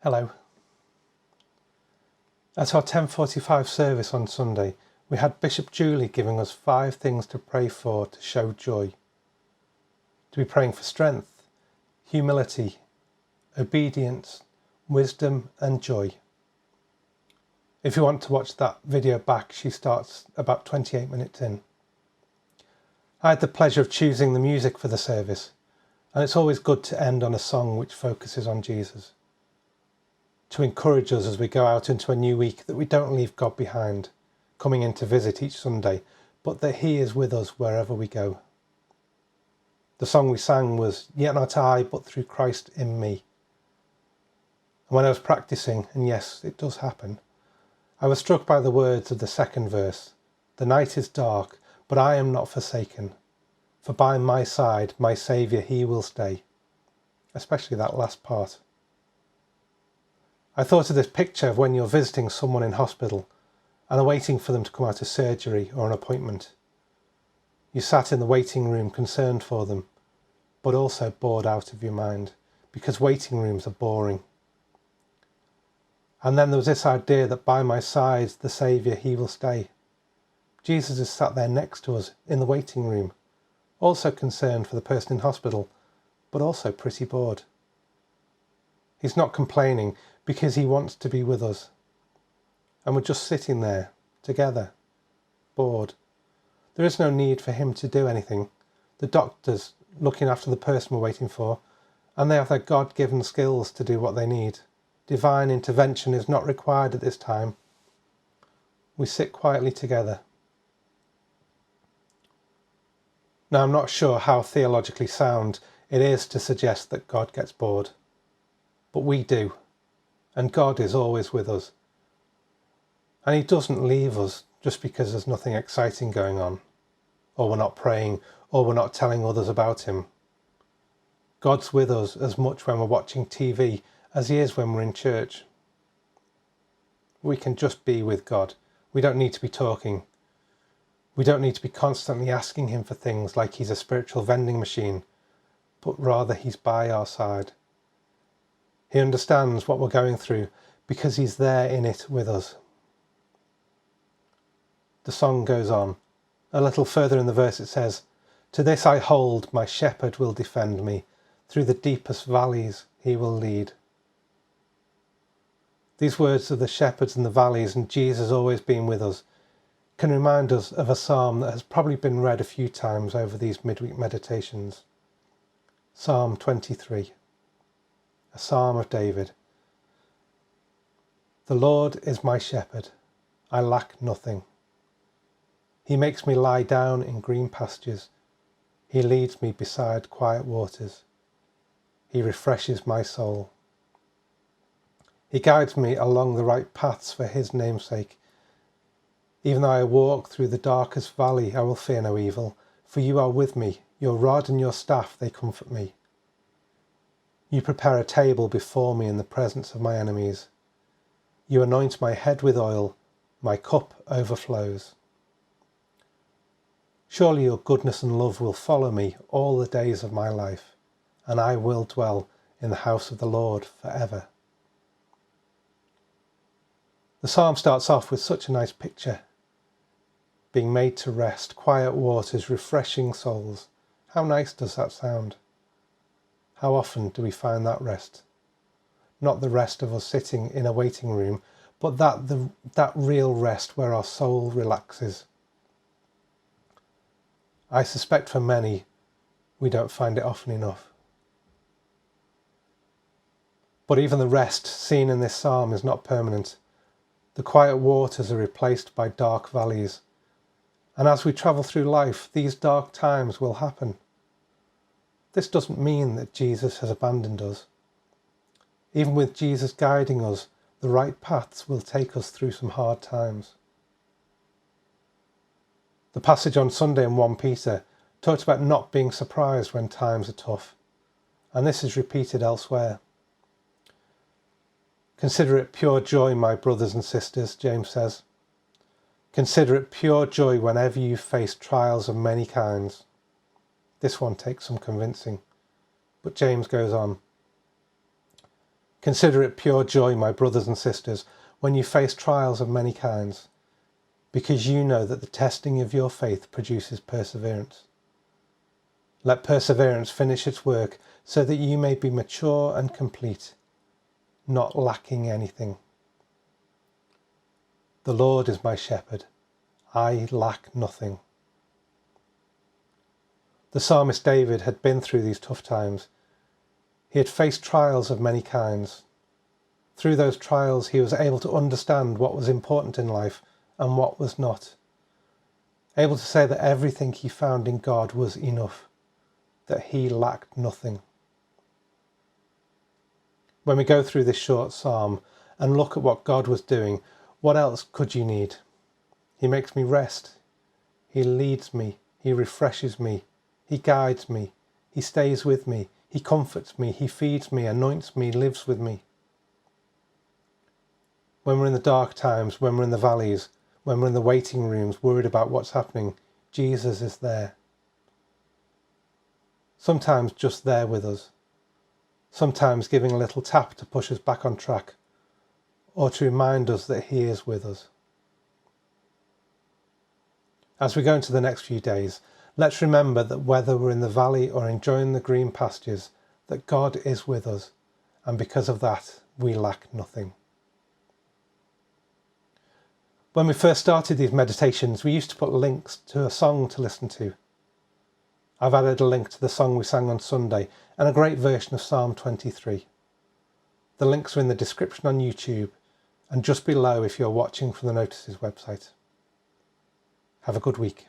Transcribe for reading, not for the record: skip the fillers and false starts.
Hello. At our 10:45 service on Sunday, we had Bishop Julie giving us 5 things to pray for to show joy. To be praying for strength, humility, obedience, wisdom and joy. If you want to watch that video back, she starts about 28 minutes in. I had the pleasure of choosing the music for the service, and it's always good to end on a song which focuses on Jesus. To encourage us as we go out into a new week that we don't leave God behind, coming in to visit each Sunday, but that He is with us wherever we go. The song we sang was "Yet Not I, but Through Christ in Me." And when I was practicing, and yes, it does happen, I was struck by the words of the second verse. "The night is dark, but I am not forsaken, for by my side my Saviour He will stay." Especially that last part. I thought of this picture of when you're visiting someone in hospital and are waiting for them to come out of surgery or an appointment. You sat in the waiting room concerned for them, but also bored out of your mind, because waiting rooms are boring. And then there was this idea that by my side, the Saviour, He will stay. Jesus is sat there next to us in the waiting room, also concerned for the person in hospital, but also pretty bored. He's not complaining because He wants to be with us. And we're just sitting there, together, bored. There is no need for Him to do anything. The doctor's looking after the person we're waiting for, and they have their God-given skills to do what they need. Divine intervention is not required at this time. We sit quietly together. Now, I'm not sure how theologically sound it is to suggest that God gets bored, but we do, and God is always with us. And He doesn't leave us just because there's nothing exciting going on, or we're not praying, or we're not telling others about Him. God's with us as much when we're watching TV as He is when we're in church. We can just be with God. We don't need to be talking. We don't need to be constantly asking Him for things like He's a spiritual vending machine, but rather He's by our side. He understands what we're going through because He's there in it with us. The song goes on. A little further in the verse it says, "To this I hold, my shepherd will defend me. Through the deepest valleys He will lead." These words of the shepherds and the valleys and Jesus always being with us can remind us of a psalm that has probably been read a few times over these midweek meditations. Psalm 23, a psalm of David. "The Lord is my shepherd, I lack nothing. He makes me lie down in green pastures. He leads me beside quiet waters. He refreshes my soul. He guides me along the right paths for His name's sake. Even though I walk through the darkest valley, I will fear no evil, for You are with me. Your rod and Your staff, they comfort me. You prepare a table before me in the presence of my enemies. You anoint my head with oil. My cup overflows. Surely Your goodness and love will follow me all the days of my life, and I will dwell in the house of the Lord forever." The psalm starts off with such a nice picture. Being made to rest, quiet waters, refreshing souls. How nice does that sound? How often do we find that rest? Not the rest of us sitting in a waiting room, but that real rest where our soul relaxes. I suspect for many, we don't find it often enough. But even the rest seen in this psalm is not permanent. The quiet waters are replaced by dark valleys. And as we travel through life, these dark times will happen. This doesn't mean that Jesus has abandoned us. Even with Jesus guiding us, the right paths will take us through some hard times. The passage on Sunday in 1 Peter talks about not being surprised when times are tough, and this is repeated elsewhere. "Consider it pure joy, my brothers and sisters," James says. "Consider it pure joy whenever you face trials of many kinds." This one takes some convincing, but James goes on. Consider it pure joy, my brothers and sisters, when you face trials of many kinds, because you know that the testing of your faith produces perseverance. Let perseverance finish its work so that you may be mature and complete, not lacking anything. The Lord is my shepherd, I lack nothing. The psalmist David had been through these tough times. He had faced trials of many kinds. Through those trials, he was able to understand what was important in life and what was not. Able to say that everything he found in God was enough, that he lacked nothing. When we go through this short psalm and look at what God was doing, what else could you need? He makes me rest. He leads me. He refreshes me. He guides me. He stays with me. He comforts me. He feeds me, anoints me, lives with me. When we're in the dark times, when we're in the valleys, when we're in the waiting rooms, worried about what's happening, Jesus is there. Sometimes just there with us. Sometimes giving a little tap to push us back on track, or to remind us that he is with us. As we go into the next few days, let's remember that whether we're in the valley or enjoying the green pastures, that God is with us, and because of that, we lack nothing. When we first started these meditations, we used to put links to a song to listen to. I've added a link to the song we sang on Sunday and a great version of Psalm 23. The links are in the description on YouTube and just below if you're watching from the Notices website. Have a good week.